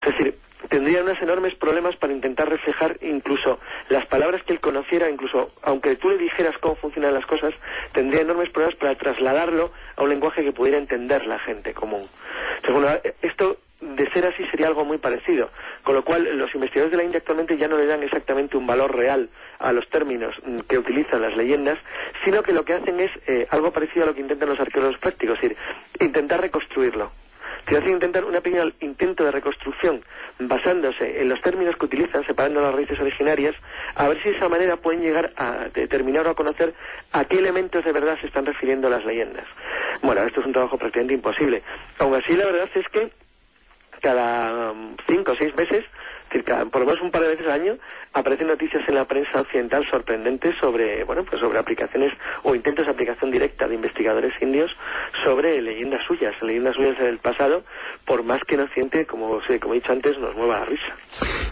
Es decir, tendría unos enormes problemas para intentar reflejar incluso las palabras que él conociera, incluso aunque tú le dijeras cómo funcionan las cosas, tendría enormes problemas para trasladarlo a un lenguaje que pudiera entender la gente común. Entonces, bueno, esto de ser así sería algo muy parecido, con lo cual los investigadores de la India actualmente ya no le dan exactamente un valor real a los términos que utilizan las leyendas, sino que lo que hacen es algo parecido a lo que intentan los arqueólogos prácticos, es decir, intentar reconstruirlo. Si hacen intentar un pequeño intento de reconstrucción basándose en los términos que utilizan, separando las raíces originarias, a ver si de esa manera pueden llegar a determinar o a conocer a qué elementos de verdad se están refiriendo las leyendas. Bueno, esto es un trabajo prácticamente imposible. Aún así, la verdad es que cada 5 o 6 meses, por lo menos un par de veces al año, aparecen noticias en la prensa occidental sorprendentes sobre, bueno, pues sobre aplicaciones o intentos de aplicación directa de investigadores indios sobre leyendas suyas del pasado, por más que en Occidente, como he dicho antes, nos mueva la risa.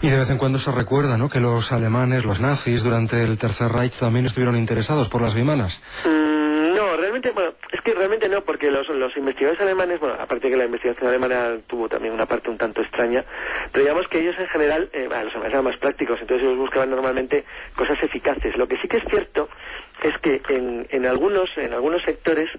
Y de vez en cuando se recuerda, ¿no?, que los alemanes, los nazis, durante el Tercer Reich también estuvieron interesados por las vimanas. No, realmente, bueno, es que realmente no, porque los investigadores alemanes, bueno, aparte de que la investigación alemana tuvo también una parte un tanto extraña, pero digamos que ellos en general, los alemanes eran más prácticos, entonces ellos buscaban normalmente cosas eficaces. Lo que sí que es cierto es que en algunos sectores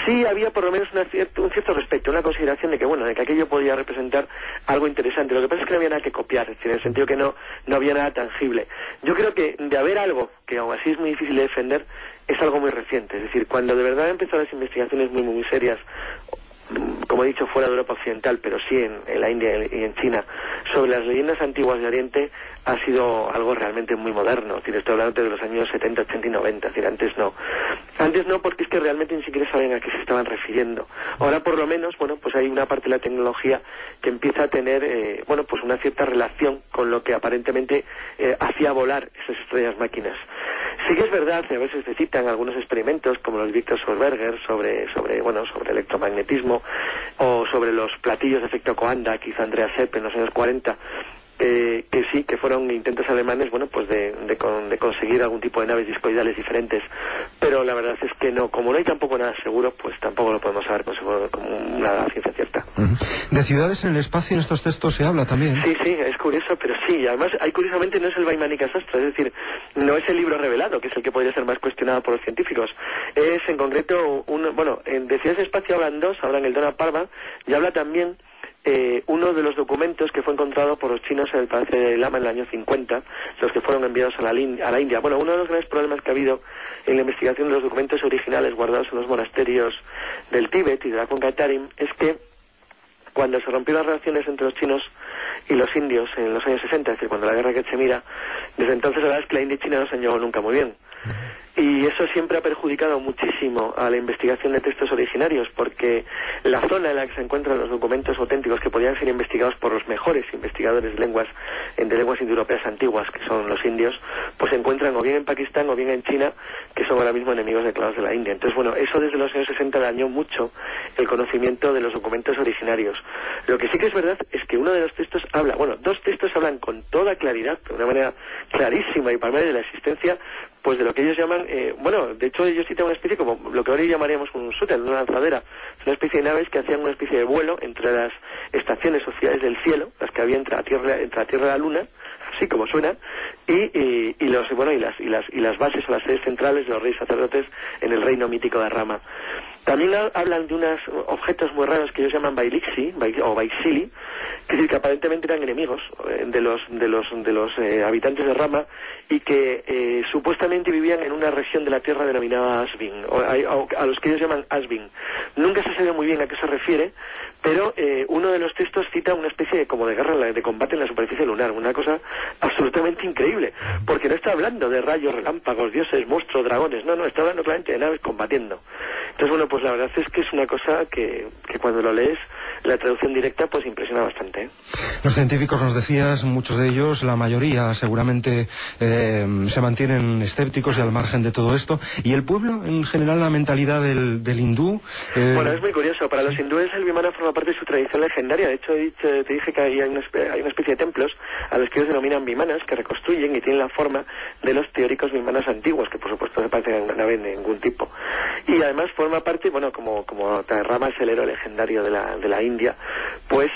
sí había por lo menos un cierto respeto, una consideración de que, bueno, de que aquello podía representar algo interesante. Lo que pasa es que no había nada que copiar, es decir, en el sentido que no había nada tangible. Yo creo que de haber algo que aún así es muy difícil de defender, es algo muy reciente. Es decir, cuando de verdad empezaron las investigaciones muy, muy serias, como he dicho, fuera de Europa Occidental, pero sí en la India y en China, sobre las leyendas antiguas de Oriente, ha sido algo realmente muy moderno. Es decir, estoy hablando de los años 70, 80 y 90. Es decir, antes no. Antes no, porque es que realmente ni siquiera sabían a qué se estaban refiriendo. Ahora, por lo menos, bueno, pues hay una parte de la tecnología que empieza a tener, bueno, pues una cierta relación con lo que aparentemente hacía volar esas estrellas máquinas. Sí que es verdad que a veces se citan algunos experimentos, como los Victor Schauberger, sobre electromagnetismo, o sobre los platillos de efecto Coanda que hizo Andreas Sepp en los años 40, que sí, que fueron intentos alemanes, bueno, pues de conseguir algún tipo de naves discoidales diferentes, pero la verdad es que no, como no hay tampoco nada seguro, pues tampoco lo podemos saber como una ciencia cierta. De ciudades en el espacio en estos textos se habla también. Sí, es curioso, pero sí, además, curiosamente no es el Vaimanika Sastra, es decir, no es el libro revelado, que es el que podría ser más cuestionado por los científicos, es en concreto, de ciudades en el espacio hablan el Dona Parva, y habla también uno de los documentos que fue encontrado por los chinos en el Palacio de Lama en el año 50, los que fueron enviados a la India. Bueno, uno de los grandes problemas que ha habido en la investigación de los documentos originales guardados en los monasterios del Tíbet y de la cuenca de Tarim es que cuando se rompieron las relaciones entre los chinos y los indios en los años 60, es decir, cuando la guerra Cachemira, desde entonces la verdad es que la India y China no se han llevado nunca muy bien. Y eso siempre ha perjudicado muchísimo a la investigación de textos originarios, porque la zona en la que se encuentran los documentos auténticos que podían ser investigados por los mejores investigadores de lenguas indoeuropeas antiguas, que son los indios, pues se encuentran o bien en Pakistán o bien en China, que son ahora mismo enemigos declarados de la India. Entonces, bueno, eso desde los años 60 dañó mucho el conocimiento de los documentos originarios. Lo que sí que es verdad es que uno de los textos dos textos hablan con toda claridad, de una manera clarísima y palmaria, de la existencia, pues de lo que ellos llaman, de hecho ellos citan una especie como lo que ahora llamaríamos un shuttle, una lanzadera, una especie de naves que hacían una especie de vuelo entre las estaciones o ciudades del cielo, las que había entre la Tierra y la Luna, así como suena, y las bases o las sedes centrales de los reyes sacerdotes en el reino mítico de Rama. También hablan de unos objetos muy raros que ellos llaman Bailixi o Baixili, que aparentemente eran enemigos de los habitantes de Rama y que supuestamente vivían en una región de la Tierra denominada Asbin, a los que ellos llaman Asbin. Nunca se sabe muy bien a qué se refiere, pero uno de los textos cita una especie de guerra, de combate en la superficie lunar, una cosa absolutamente increíble, porque no está hablando de rayos, relámpagos, dioses, monstruos, dragones, no, está hablando claramente de naves combatiendo. Entonces, bueno, pues la verdad es que es una cosa que cuando lo lees, la traducción directa, pues impresiona bastante. Los científicos, nos decías, muchos de ellos, la mayoría seguramente se mantienen escépticos y al margen de todo esto. ¿Y el pueblo, en general, la mentalidad del hindú? Bueno, es muy curioso. Para los hindúes el vimana forma parte de su tradición legendaria. De hecho, te dije que hay una especie de templos a los que ellos denominan vimanas, que reconstruyen y tienen la forma de los teóricos vimanas antiguos, que por supuesto no parecen una nave de ningún tipo. Y además forma parte, como Rama es el héroe legendario de la India, India, pues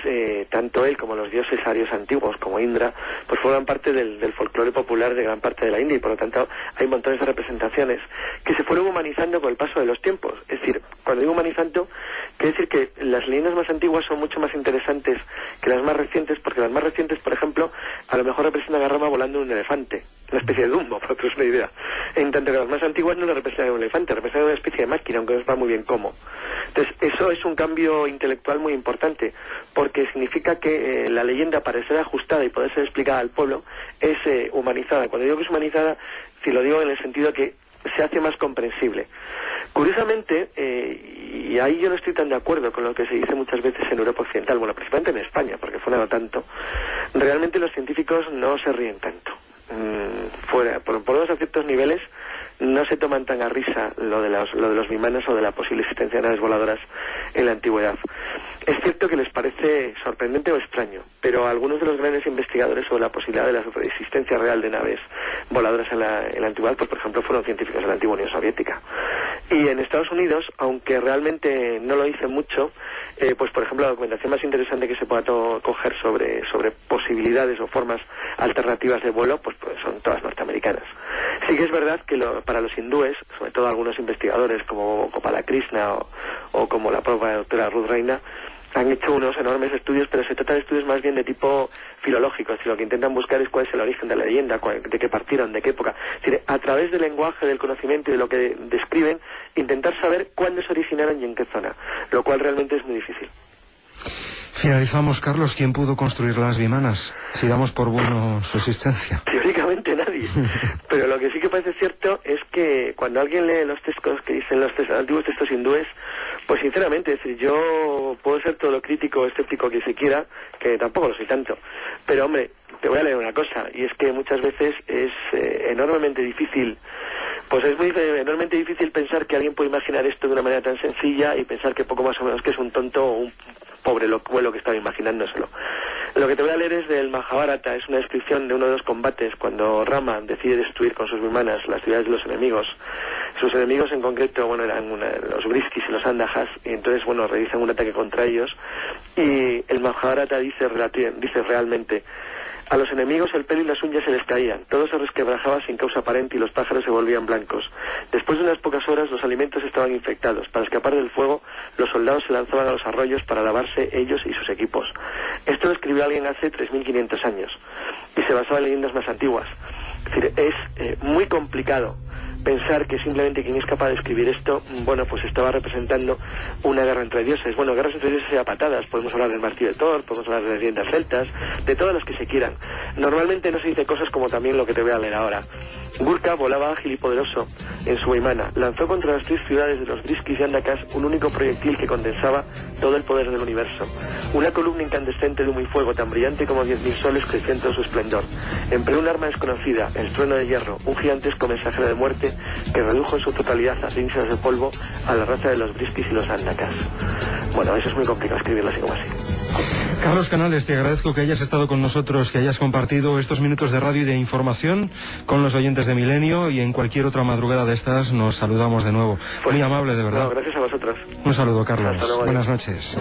tanto él como los dioses arios antiguos, como Indra, pues forman parte del folclore popular de gran parte de la India, y por lo tanto hay montones de representaciones que se fueron humanizando con el paso de los tiempos. Es decir, cuando digo humanizando, quiere decir que las leyendas más antiguas son mucho más interesantes que las más recientes, porque las más recientes, por ejemplo, a lo mejor representan a Rama volando un elefante, una especie de Dumbo, para haceros una idea. En tanto que las más antiguas no lo representan un elefante, representan una especie de máquina, aunque no se va muy bien cómo. Entonces, eso es un cambio intelectual muy importante, porque significa que la leyenda, para ser ajustada y poder ser explicada al pueblo, es humanizada. Cuando digo que es humanizada, si lo digo en el sentido que se hace más comprensible. Curiosamente, y ahí yo no estoy tan de acuerdo con lo que se dice muchas veces en Europa Occidental, bueno, principalmente en España, porque fue nada tanto, realmente los científicos no se ríen tanto. Por lo menos a ciertos niveles no se toman tan a risa lo de los vimanas o de la posible existencia de naves voladoras en la antigüedad. Es cierto que les parece sorprendente o extraño, pero algunos de los grandes investigadores sobre la posibilidad de la existencia real de naves voladoras en la antigüedad, pues por ejemplo fueron científicos de la antigua Unión Soviética. Y en Estados Unidos, aunque realmente no lo dicen mucho, pues por ejemplo la documentación más interesante que se pueda coger sobre posibilidades o formas alternativas de vuelo, pues son todas norteamericanas. Sí que es verdad que para los hindúes, sobre todo algunos investigadores como Gopala Krishna o como la propia doctora Ruth Reina, han hecho unos enormes estudios, pero se trata de estudios más bien de tipo filológico. Es decir, lo que intentan buscar es cuál es el origen de la leyenda, de qué partieron, de qué época. Es decir, a través del lenguaje, del conocimiento y de lo que describen, intentar saber cuándo se originaron y en qué zona, lo cual realmente es muy difícil. Finalizamos, Carlos. ¿Quién pudo construir las vimanas? Si damos por bueno su existencia. Teóricamente nadie. Pero lo que sí que parece cierto es que cuando alguien lee los textos que dicen los antiguos textos hindúes, pues sinceramente, es decir, yo puedo ser todo lo crítico o escéptico que se quiera, que tampoco lo soy tanto. Pero hombre, te voy a leer una cosa, y es que muchas veces es enormemente difícil. Pues es enormemente difícil pensar que alguien puede imaginar esto de una manera tan sencilla y pensar que poco más o menos que es un tonto o un pobre locuelo que estaba imaginándoselo. Lo que te voy a leer es del Mahabharata, es una descripción de uno de los combates cuando Rama decide destruir con sus vimanas las ciudades de los enemigos. Sus enemigos en concreto, bueno, eran los Briskis y los Andajas, y entonces, bueno, realizan un ataque contra ellos, y el Mahabharata dice realmente: a los enemigos el pelo y las uñas se les caían, todo se resquebrajaba sin causa aparente y los pájaros se volvían blancos. Después de unas pocas horas los alimentos estaban infectados. Para escapar del fuego, los soldados se lanzaban a los arroyos para lavarse ellos y sus equipos. Esto lo escribió alguien hace 3.500 años y se basaba en leyendas más antiguas. Es decir, es muy complicado pensar que simplemente quien es capaz de escribir esto, bueno, pues estaba representando una guerra entre dioses. Bueno, guerras entre dioses y a patadas. Podemos hablar del martillo de Thor, podemos hablar de las leyendas celtas, de todas las que se quieran. Normalmente no se dice cosas como también lo que te voy a leer ahora. Gurkha volaba ágil y poderoso en su vimana. Lanzó contra las 3 ciudades de los Briskis y Andakas un único proyectil que condensaba todo el poder del universo. Una columna incandescente de humo y fuego tan brillante como 10.000 soles creció en todo su esplendor. Empleó un arma desconocida, el trueno de hierro, un gigantesco mensajero de muerte que redujo en su totalidad a cenizas de polvo a la raza de los Briskis y los Andakas. Bueno, eso es muy complicado escribirlo así como así. Carlos Canales, te agradezco que hayas estado con nosotros, que hayas compartido estos minutos de radio y de información con los oyentes de Milenio, y en cualquier otra madrugada de estas nos saludamos de nuevo. Pues, muy amable, de verdad. No, gracias a vosotros. Un saludo, Carlos. Buenas noches.